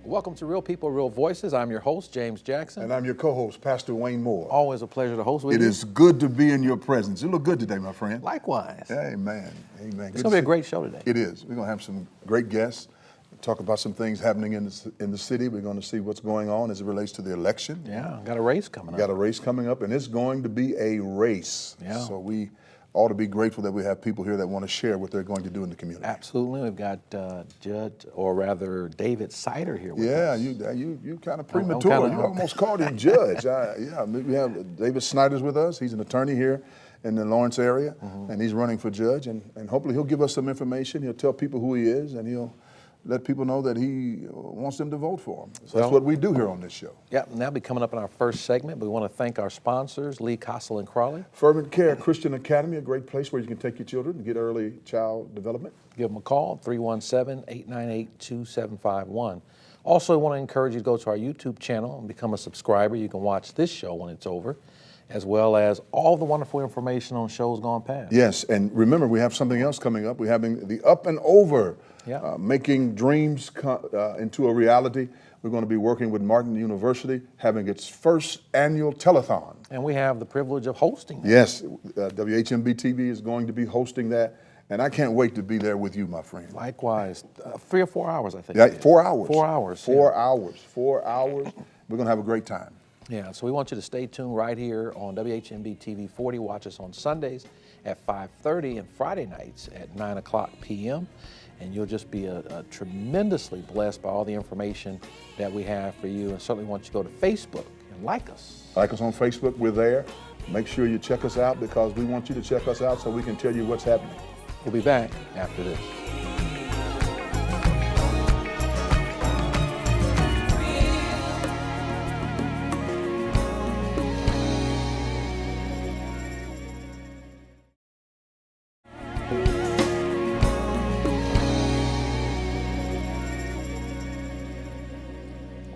Welcome to Real People, Real Voices. I'm your host, James Jackson. And I'm your co-host, Pastor Wayne Moore. Always a pleasure to host with you. It is good to be in your presence. You look good today, my friend. Likewise. Amen. Amen. It's going to be a great show today. It is. We're going to have some great guests, talk about some things happening in the city. We're going to see what's going on as it relates to the election. Yeah, got a race coming up. Got a race coming up, and it's going to be a race. Yeah. So we ought to be grateful that we have people here that want to share what they're going to do in the community. Absolutely. We've got Judge, or rather David Sider here with us. Yeah, you kind of premature. You almost called him Judge. We have David Snyder's with us. He's an attorney here in the Lawrence area, and he's running for judge. And hopefully he'll give us some information. He'll tell people who he is, and he'll let people know that he wants them to vote for him. So that's what we do here on this show. Yeah, and that'll be coming up in our first segment. We want to thank our sponsors, Lee Castle and Crawley. Fervent Care Christian Academy, a great place where you can take your children and get early child development. Give them a call, 317-898-2751. Also, I want to encourage you to go to our YouTube channel and become a subscriber. You can watch this show when it's over, as well as all the wonderful information on shows gone past. Yes, and remember, we have something else coming up. We're having the Up and Over, making dreams into a reality. We're going to be working with Martin University, having its first annual telethon. And we have the privilege of hosting that. Yes, WHMB TV is going to be hosting that, and I can't wait to be there with you, my friend. Likewise, 3 or 4 hours, I think. Yeah, 4 hours. 4 hours. 4 hours. 4 hours. We're going to have a great time. Yeah, so we want you to stay tuned right here on WHMB TV 40. Watch us on Sundays at 5:30 and Friday nights at 9 o'clock p.m. And you'll just be tremendously blessed by all the information that we have for you. And certainly want you to go to Facebook and like us. Like us on Facebook. We're there. Make sure you check us out because we want you to check us out so we can tell you what's happening. We'll be back after this.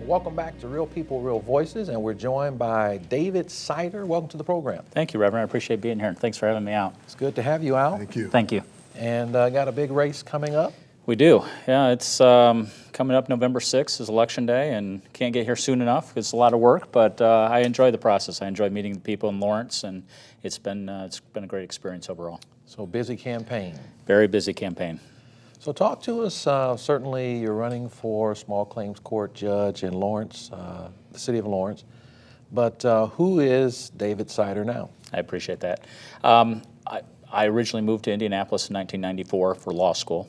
Welcome back to Real People, Real Voices, and we're joined by David Sider. Welcome to the program. Thank you, Reverend. I appreciate being here. Thanks for having me out. It's good to have you out. Thank you. Thank you. And got a big race coming up. We do. Yeah, it's coming up November 6th is Election Day, and can't get here soon enough. It's a lot of work, but I enjoy the process. I enjoy meeting the people in Lawrence, and it's been a great experience overall. So busy campaign. Very busy campaign. So talk to us, certainly you're running for small claims court judge in Lawrence, the city of Lawrence, but who is David Sider now? I appreciate that. I originally moved to Indianapolis in 1994 for law school,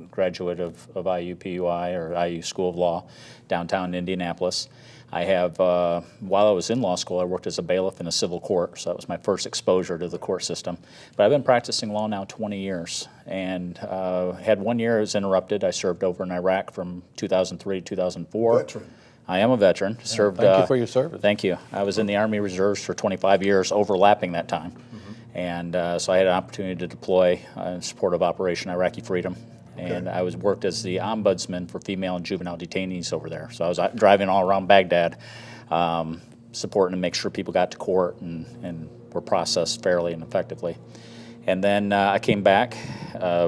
graduate of IU PUI or IU School of Law, downtown Indianapolis. I have, while I was in law school, I worked as a bailiff in a civil court, so that was my first exposure to the court system. But I've been practicing law now 20 years, and had 1 year I was interrupted. I served over in Iraq from 2003 to 2004. Veteran. I am a veteran. Served. Thank you for your service. Thank you. I was in the Army Reserves for 25 years, overlapping that time. And so I had an opportunity to deploy in support of Operation Iraqi Freedom. And I worked as the ombudsman for female and juvenile detainees over there. So I was driving all around Baghdad, supporting to make sure people got to court and were processed fairly and effectively. And then I came back,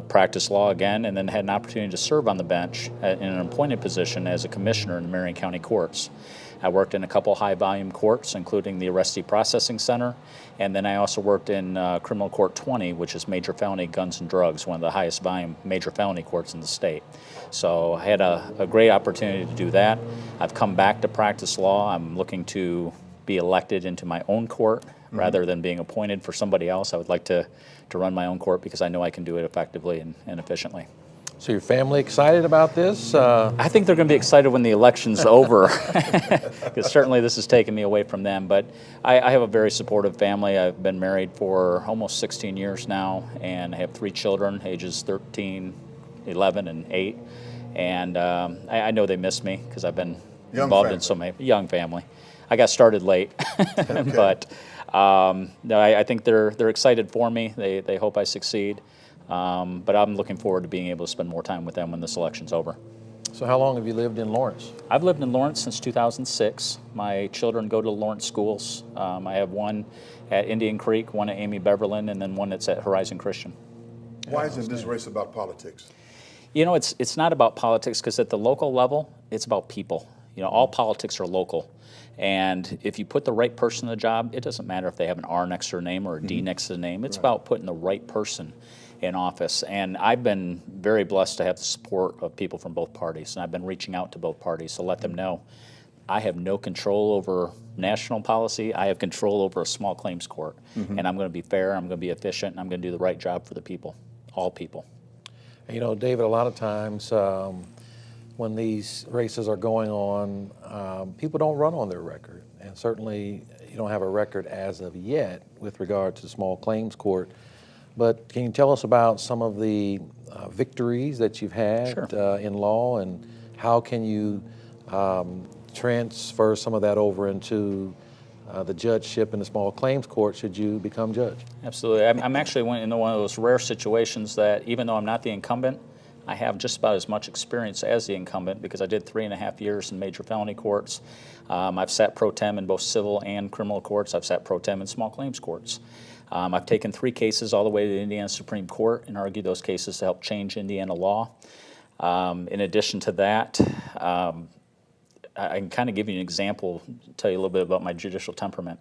practiced law again, and then had an opportunity to serve on the bench in an appointed position as a commissioner in the Marion County Courts. I worked in a couple high-volume courts, including the Arrestee Processing Center, and then I also worked in Criminal Court 20, which is major felony guns and drugs, one of the highest volume major felony courts in the state. So I had a great opportunity to do that. I've come back to practice law. I'm looking to be elected into my own court rather than being appointed for somebody else. I would like to run my own court because I know I can do it effectively and efficiently. So your family excited about this? I think they're going to be excited when the election's over, because certainly this has taken me away from them. But I have a very supportive family. I've been married for almost 16 years now, and I have 3 children, ages 13, 11, and 8. And I know they miss me because I've been involved in so many. Young family. I got started late, but no, I think they're excited for me. They hope I succeed. But I'm looking forward to being able to spend more time with them when this election's over. So how long have you lived in Lawrence? I've lived in Lawrence since 2006. My children go to Lawrence schools. I have one at Indian Creek, one at Amy Beverland, and then one that's at Horizon Christian. Why isn't this race about politics? You know, it's not about politics because at the local level, it's about people. You know, all politics are local. And if you put the right person in the job, it doesn't matter if they have an R next to their name or a D next to the name. It's about putting the right person in office. And I've been very blessed to have the support of people from both parties. And I've been reaching out to both parties to let them know I have no control over national policy. I have control over a small claims court. And I'm going to be fair, I'm going to be efficient, and I'm going to do the right job for the people, all people. You know, David, a lot of times when these races are going on, people don't run on their record. And certainly you don't have a record as of yet with regard to the small claims court. But can you tell us about some of the victories that you've had in law, and how can you transfer some of that over into the judgeship in the small claims court should you become judge? Absolutely. I'm actually in one of those rare situations that even though I'm not the incumbent, I have just about as much experience as the incumbent because I did 3.5 years in major felony courts. I've sat pro tem in both civil and criminal courts. I've sat pro tem in small claims courts. I've taken 3 cases all the way to the Indiana Supreme Court and argued those cases to help change Indiana law. In addition to that, I can kind of give you an example, tell you a little bit about my judicial temperament.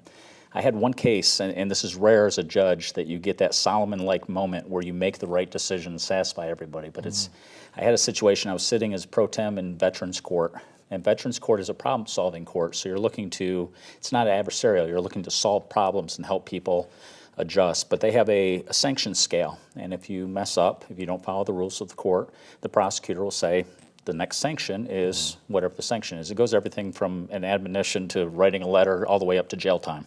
I had one case, and this is rare as a judge, that you get that Solomon-like moment where you make the right decision and satisfy everybody. But I had a situation, I was sitting as pro tem in Veterans Court, and Veterans Court is a problem-solving court, so you're looking to, it's not adversarial, you're looking to solve problems and help people adjust. But they have a sanction scale, and if you mess up, if you don't follow the rules of the court, the prosecutor will say, the next sanction is whatever the sanction is. It goes everything from an admonition to writing a letter all the way up to jail time.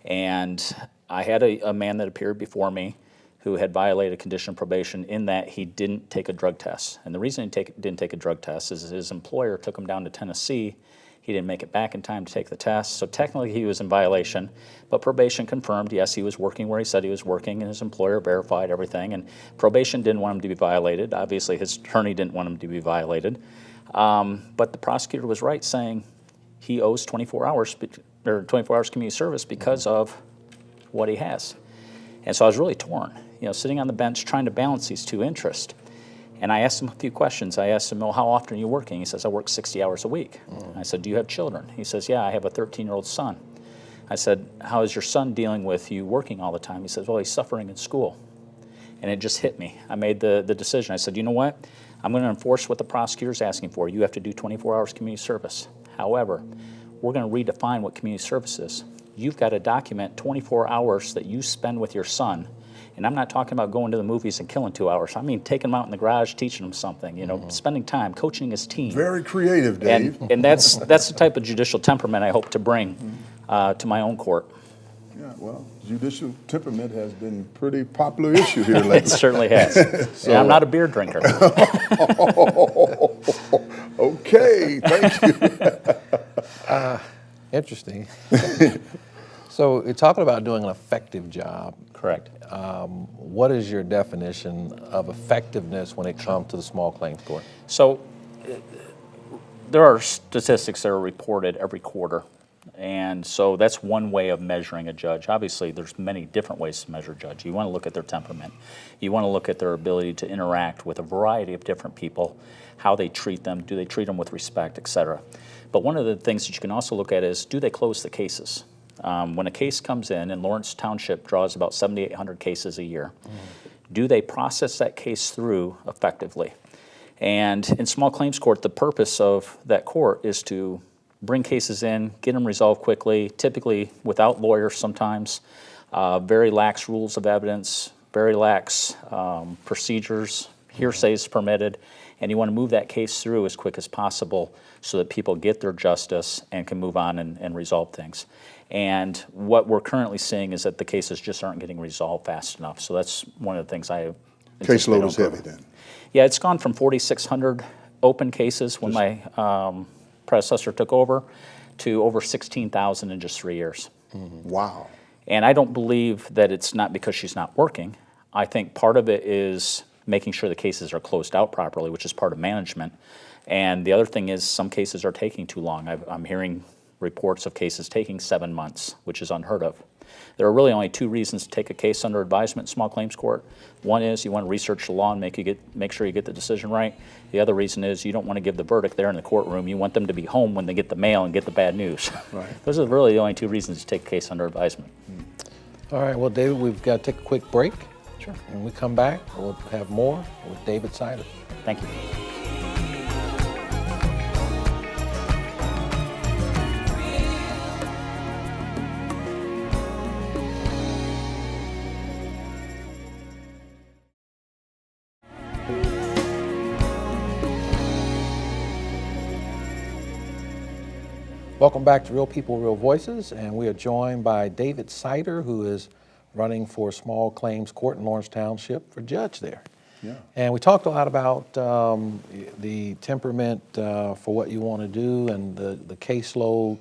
And I had a man that appeared before me who had violated condition of probation in that he didn't take a drug test. And the reason he didn't take a drug test is his employer took him down to Tennessee. He didn't make it back in time to take the test. So technically he was in violation, but probation confirmed, yes, he was working where he said he was working, and his employer verified everything. And probation didn't want him to be violated. Obviously his attorney didn't want him to be violated. But the prosecutor was right saying he owes 24 hours community service because of what he has. And so I was really torn, you know, sitting on the bench trying to balance these two interests. And I asked him a few questions. I asked him, well, how often are you working? He says, I work 60 hours a week. I said, do you have children? He says, yeah, I have a 13-year-old son. I said, how is your son dealing with you working all the time? He says, well, he's suffering in school. And it just hit me. I made the decision. I said, you know what? I'm going to enforce what the prosecutor's asking for. You have to do 24 hours community service. However, we're going to redefine what community service is. You've got to document 24 hours that you spend with your son. And I'm not talking about going to the movies and killing 2 hours. I mean taking him out in the garage, teaching him something, you know, spending time, coaching his team. Very creative, Dave. And that's the type of judicial temperament I hope to bring to my own court. Yeah, well, judicial temperament has been a pretty popular issue here lately. It certainly has. And I'm not a beer drinker. Okay, thank you. Interesting. So you're talking about doing an effective job. Correct. What is your definition of effectiveness when it comes to the small claims court? So there are statistics that are reported every quarter. And so that's one way of measuring a judge. Obviously, there's many different ways to measure a judge. You want to look at their temperament. You want to look at their ability to interact with a variety of different people, how they treat them, do they treat them with respect, et cetera. But one of the things that you can also look at is, do they close the cases? When a case comes in, and Lawrence Township draws about 7,800 cases a year, do they process that case through effectively? And in small claims court, the purpose of that court is to bring cases in, get them resolved quickly, typically without lawyers sometimes, very lax rules of evidence, very lax procedures, hearsay is permitted, and you want to move that case through as quick as possible so that people get their justice and can move on and resolve things. And what we're currently seeing is that the cases just aren't getting resolved fast enough. So that's one of the things I Caseload is heavy then. Yeah, it's gone from 4,600 open cases when my predecessor took over to over 16,000 in just 3 years. Wow. And I don't believe that it's not because she's not working. I think part of it is making sure the cases are closed out properly, which is part of management. And the other thing is some cases are taking too long. I'm hearing reports of cases taking 7 months, which is unheard of. There are really only two reasons to take a case under advisement in small claims court. One is you want to research the law and make sure you get the decision right. The other reason is you don't want to give the verdict there in the courtroom. You want them to be home when they get the mail and get the bad news. Right. Those are really the only two reasons to take a case under advisement. All right, well, David, we've got to take a quick break. Sure. When we come back, we'll have more with David Sider. Thank you. Welcome back to Real People, Real Voices, and we are joined by David Sider, who is running for Small Claims Court in Lawrence Township for judge there. Yeah. And we talked a lot about the temperament for what you want to do and the caseload,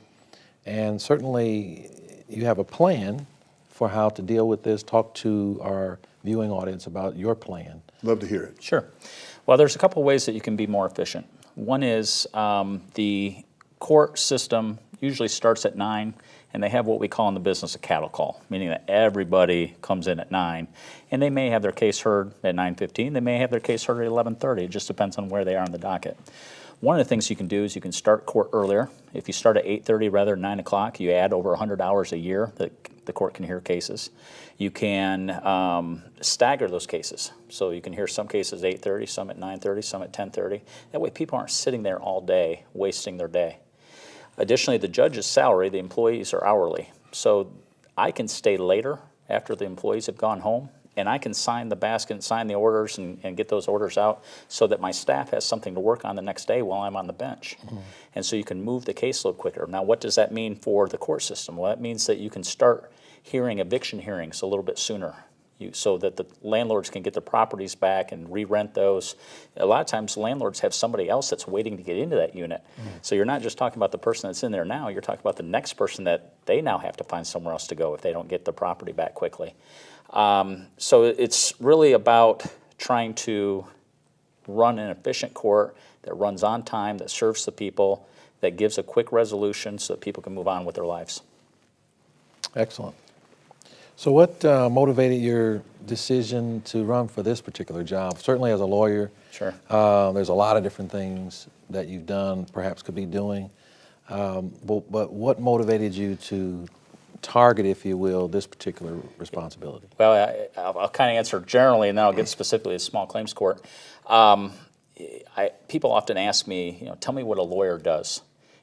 and certainly you have a plan for how to deal with this. Talk to our viewing audience about your plan. Love to hear it. Sure. Well, there's a couple ways that you can be more efficient. One is the court system usually starts at 9, and they have what we call in the business a cattle call, meaning that everybody comes in at 9, and they may have their case heard at 9:15. They may have their case heard at 11:30. It just depends on where they are on the docket. One of the things you can do is you can start court earlier. If you start at 8:30 rather than 9 o'clock, you add over 100 hours a year that the court can hear cases. You can stagger those cases. So you can hear some cases at 8:30, some at 9:30, some at 10:30. That way people aren't sitting there all day wasting their day. Additionally, the judge's salary, the employees are hourly. So I can stay later after the employees have gone home, and I can sign the basket, sign the orders, and get those orders out so that my staff has something to work on the next day while I'm on the bench. Mm-hmm. And so you can move the caseload quicker. Now, what does that mean for the court system? Well, that means that you can start hearing eviction hearings a little bit sooner, so that the landlords can get their properties back and re-rent those. A lot of times landlords have somebody else that's waiting to get into that unit. Mm-hmm. So you're not just talking about the person that's in there now, you're talking about the next person that they now have to find somewhere else to go if they don't get the property back quickly. So it's really about trying to run an efficient court that runs on time, that serves the people, that gives a quick resolution so that people can move on with their lives. Excellent. So what motivated your decision to run for this particular job? Certainly as a lawyer, Sure. There's a lot of different things that you've done, perhaps could be doing. But what motivated you to target, if you will, this particular responsibility? Well, I'll kind of answer generally, and then I'll get specifically to small claims court. People often ask me, tell me what a lawyer does.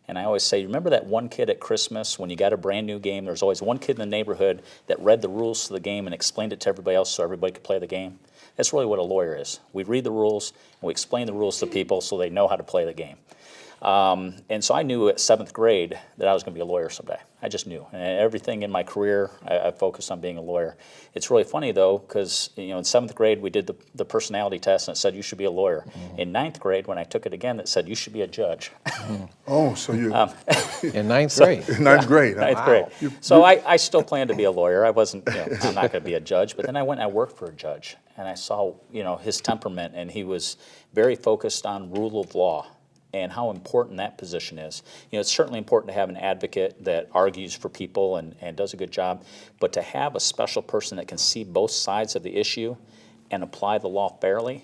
And I always say, remember that one kid at Christmas when you got a brand new game? There's always one kid in the neighborhood that read the rules to the game and explained it to everybody else so everybody could play the game. That's really what a lawyer is. We read the rules and we explain the rules to people so they know how to play the game. And so I knew at 7th grade that I was going to be a lawyer someday. I just knew. And everything in my career, I focused on being a lawyer. It's really funny, though, because in 7th grade, we did the personality test, and it said you should be a lawyer. Mm-hmm. In 9th grade, when I took it again, it said you should be a judge. Mm-hmm. Oh, so you... in 9th grade? In 9th grade. Ninth Wow. grade. So I still planned to be a lawyer. I wasn't, I'm not going to be a judge. But then I went and I worked for a judge, and I saw, his temperament, and he was very focused on rule of law and how important that position is. It's certainly important to have an advocate that argues for people and does a good job, but to have a special person that can see both sides of the issue and apply the law fairly,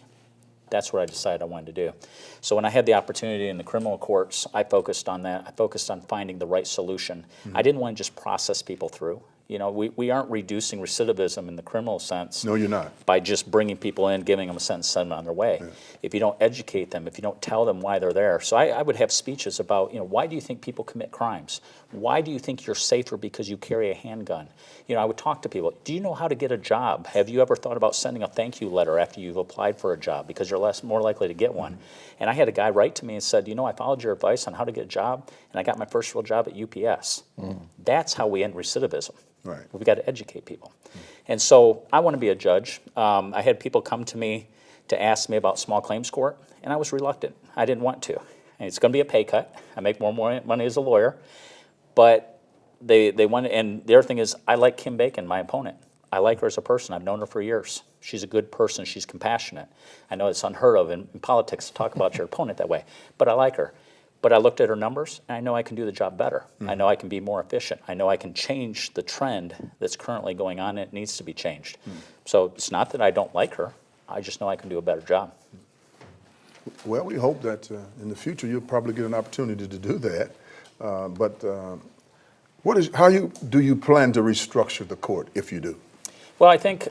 that's what I decided I wanted to do. So when I had the opportunity in the criminal courts, I focused on that. I focused on finding the right solution. Mm-hmm. I didn't want to just process people through. We aren't reducing recidivism in the criminal sense. No, you're not. By just bringing people in, giving them a sentence, sending them on their way. Yeah. If you don't educate them, if you don't tell them why they're there. So I would have speeches about, why do you think people commit crimes? Why do you think you're safer because you carry a handgun? I would talk to people. Do you know how to get a job? Have you ever thought about sending a thank you letter after you've applied for a job because you're more likely to get one? Mm-hmm. And I had a guy write to me and said, I followed your advice on how to get a job, and I got my first real job at UPS. Mm. That's how we end recidivism. Right. We've got to educate people. Mm. And so I want to be a judge. I had people come to me to ask me about small claims court, and I was reluctant. I didn't want to. And it's going to be a pay cut. I make more money as a lawyer. But they want, and the other thing is I like Kim Bacon, my opponent. I like her as a person. I've known her for years. She's a good person. She's compassionate. I know it's unheard of in politics to talk about your opponent that way, but I like her. But I looked at her numbers, and I know I can do the job better. I know I can be more efficient. I know I can change the trend that's currently going on, and it needs to be changed. So it's not that I don't like her. I just know I can do a better job. Well, we hope that in the future you'll probably get an opportunity to do that. How do you plan to restructure the court if you do? Well, I think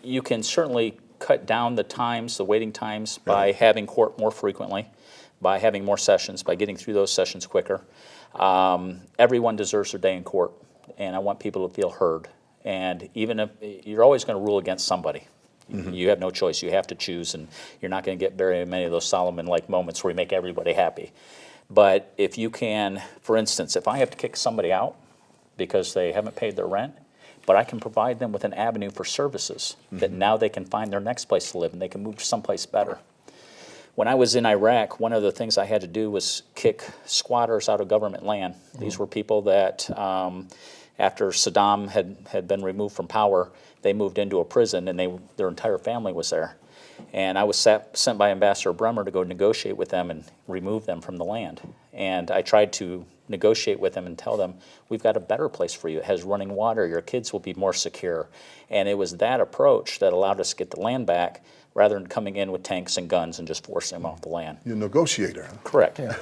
you can certainly cut down the times, the waiting times, by having court more frequently, by having more sessions, by getting through those sessions quicker. Everyone deserves their day in court, and I want people to feel heard. And even if you're always going to rule against somebody, you have no choice. You have to choose, and you're not going to get very many of those Solomon-like moments where you make everybody happy. But if you can, for instance, if I have to kick somebody out because they haven't paid their rent, but I can provide them with an avenue for services that now they can find their next place to live and they can move to someplace better. When I was in Iraq, one of the things I had to do was kick squatters out of government land. These were people that, after Saddam had been removed from power, they moved into a prison and their entire family was there. And I was sent by Ambassador Bremer to go negotiate with them and remove them from the land. And I tried to negotiate with them and tell them, we've got a better place for you. It has running water. Your kids will be more secure. And it was that approach that allowed us to get the land back rather than coming in with tanks and guns and just forcing them off the land. You're a negotiator. Correct. Yeah.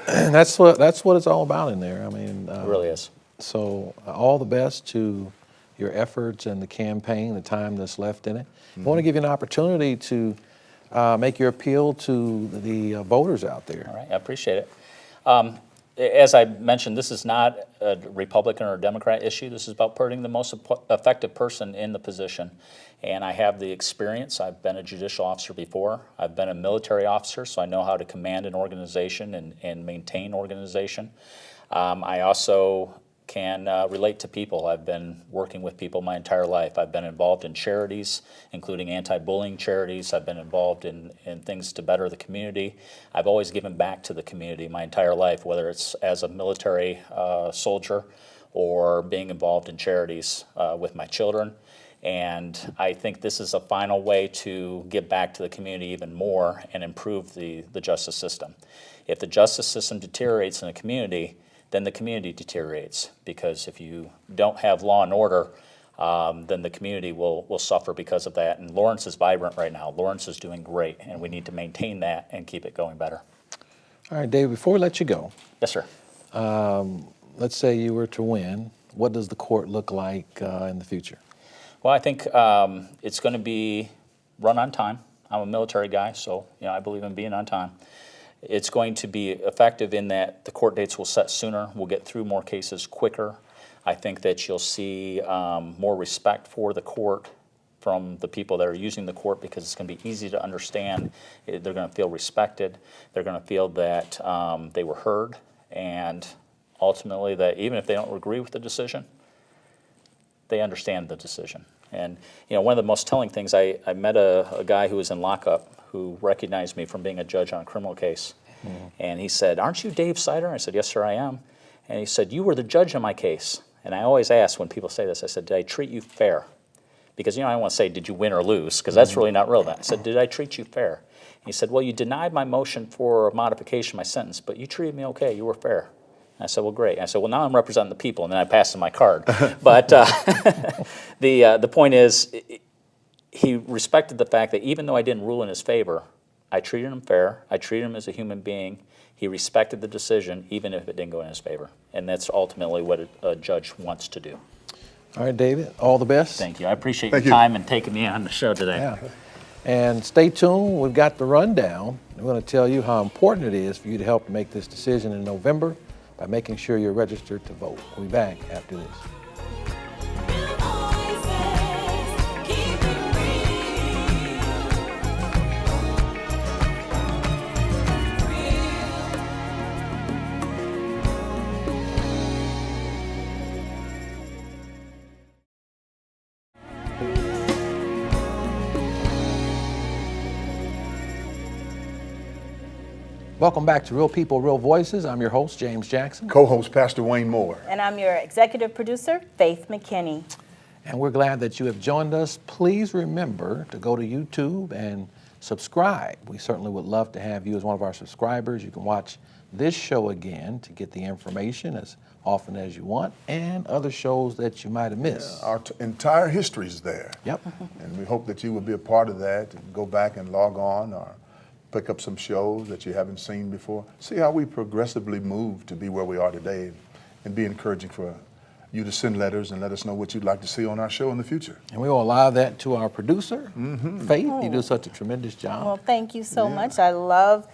And that's what it's all about in there. I mean, It really is. So all the best to your efforts and the campaign, the time that's left in it. I want to give you an opportunity to make your appeal to the voters out there. All right, I appreciate it. As I mentioned, this is not a Republican or Democrat issue. This is about putting the most effective person in the position. And I have the experience. I've been a judicial officer before. I've been a military officer, so I know how to command an organization and maintain organization. I also can relate to people. I've been working with people my entire life. I've been involved in charities, including anti-bullying charities. I've been involved in things to better the community. I've always given back to the community my entire life, whether it's as a military soldier or being involved in charities with my children. And I think this is a final way to give back to the community even more and improve the justice system. If the justice system deteriorates in a community, then the community deteriorates, because if you don't have law and order, then the community will suffer because of that. And Lawrence is vibrant right now. Lawrence is doing great, and we need to maintain that and keep it going better. All right, Dave, before we let you go, Yes, sir. let's say you were to win. What does the court look like in the future? Well, I think it's going to be run on time. I'm a military guy, so I believe in being on time. It's going to be effective in that the court dates will set sooner. We'll get through more cases quicker. I think that you'll see more respect for the court from the people that are using the court, because it's going to be easy to understand. They're going to feel respected. They're going to feel that they were heard, and ultimately that even if they don't agree with the decision, they understand the decision. And one of the most telling things, I met a guy who was in lockup who recognized me from being a judge on a criminal case. And he said, "Aren't you Dave Sider?" I said, "Yes, sir, I am." And he said, "You were the judge on my case." And I always ask when people say this, I said, "Did I treat you fair?" Because I don't want to say, "Did you win or lose?" because that's really not relevant. I said, "Did I treat you fair?" And he said, "Well, you denied my motion for a modification of my sentence, but you treated me okay. You were fair." And I said, "Well, great." And I said, "Well, now I'm representing the people," and then I passed him my card. But the point is, he respected the fact that even though I didn't rule in his favor, I treated him fair. I treated him as a human being. He respected the decision, even if it didn't go in his favor. And that's ultimately what a judge wants to do. All right, David, all the best. Thank you. I appreciate Thank your you. time and taking me on the show today. Yeah. And stay tuned. We've got the rundown. I'm going to tell you how important it is for you to help make this decision in November by making sure you're registered to vote. We'll be back after this. Welcome back to Real People, Real Voices. I'm your host, James Jackson. Co-host Pastor Wayne Moore. And I'm your executive producer, Faith McKinney. And we're glad that you have joined us. Please remember to go to YouTube and subscribe. We certainly would love to have you as one of our subscribers. You can watch this show again to get the information as often as you want, and other shows that you might have missed. Our entire history is there. Yep. And we hope that you will be a part of that and go back and log on or pick up some shows that you haven't seen before. See how we progressively moved to be where we are today, and be encouraging for you to send letters and let us know what you'd like to see on our show in the future. And we will allow that to our producer, Faith. You do such a tremendous job. Well, thank you so much. I love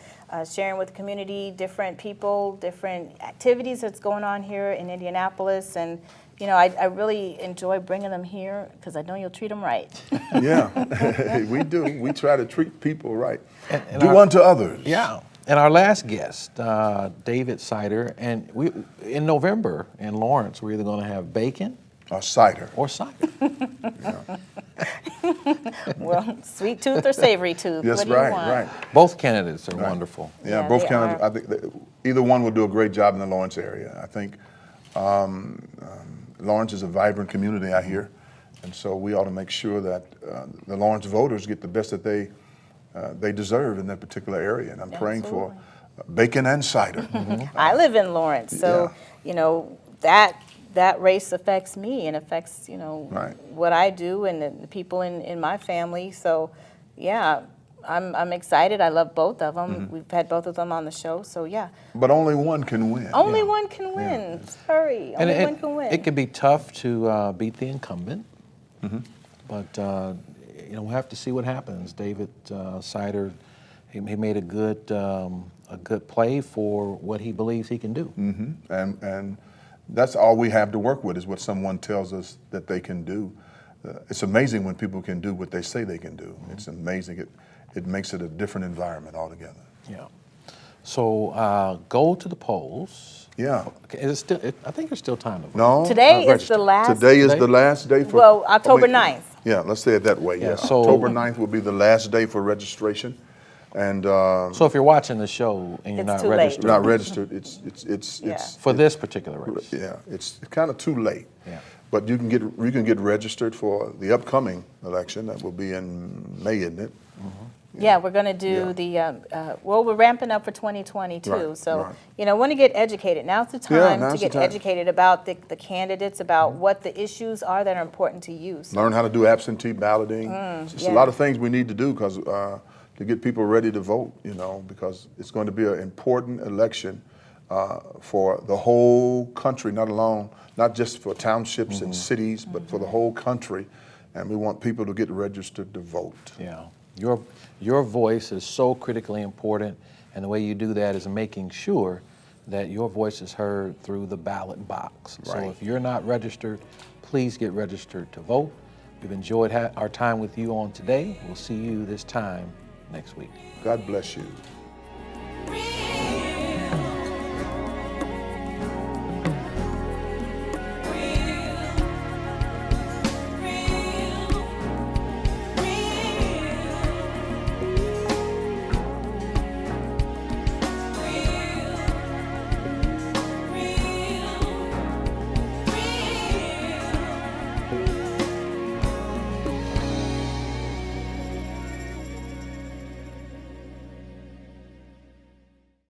sharing with the community different people, different activities that's going on here in Indianapolis. And, you know, I really enjoy bringing them here because I know you'll treat them right. Yeah, we do. We try to treat people right. And Do unto others. Yeah. And our last guest, David Sider, and we in November in Lawrence, we're either going to have bacon Or cider. or cider. Well, sweet tooth or savory tooth. Yes, what do you right, want? right. Both candidates are wonderful. Yeah, Yeah, both they candidates. are. I think that either one will do a great job in the Lawrence area. I think Lawrence is a vibrant community out here, and so we ought to make sure that the Lawrence voters get the best that they deserve in that particular area. And I'm praying for bacon and cider. I live in Lawrence, so, Yeah. you know, that race affects me and affects, you know, Right. what I do and the people in my family. So, yeah, I'm excited. I love both of them. We've had both of them on the show, so yeah. But only one can win. Only one can win. Sorry, And only one can win. it can be tough to beat the incumbent, but you know, we'll have to see what happens. David Sider, he made a good play for what he believes he can do. And that's all we have to work with is what someone tells us that they can do. It's amazing when people can do what they say they can do. It's amazing. It makes it a different environment altogether. Yeah. So go to the polls. Yeah. Okay, is it still? I think there's still time to vote. No. Today is register. the last. Today is Today? the last day for. Well, October 9th. Yeah, let's say it that way. Yeah, Yeah. so- October 9th will be the last day for registration, and So if you're watching the show and you're It's not too late. registered not registered. It's for this particular race, yeah. It's kind of too late. Yeah. But you can get registered for the upcoming election that will be in May, isn't it? Yeah, we're going to do Yeah. well, we're ramping up for 2022. Right, So, right. you know, want to get educated. Now's the Yeah, time now's to the get time. educated about the candidates, about what the issues are that are important to you. So, Learn how to do absentee balloting. Just a yeah. lot of things we need to do because to get people ready to vote. You know, because it's going to be an important election for the whole country, not just for townships and cities, but for the whole country. And we want people to get registered to vote. yeah, your voice is so critically important, and the way you do that is making sure that your voice is heard through the ballot box. So Right. if you're not registered, please get registered to vote. We've enjoyed our time with you on today. We'll see you this time next week. God bless you.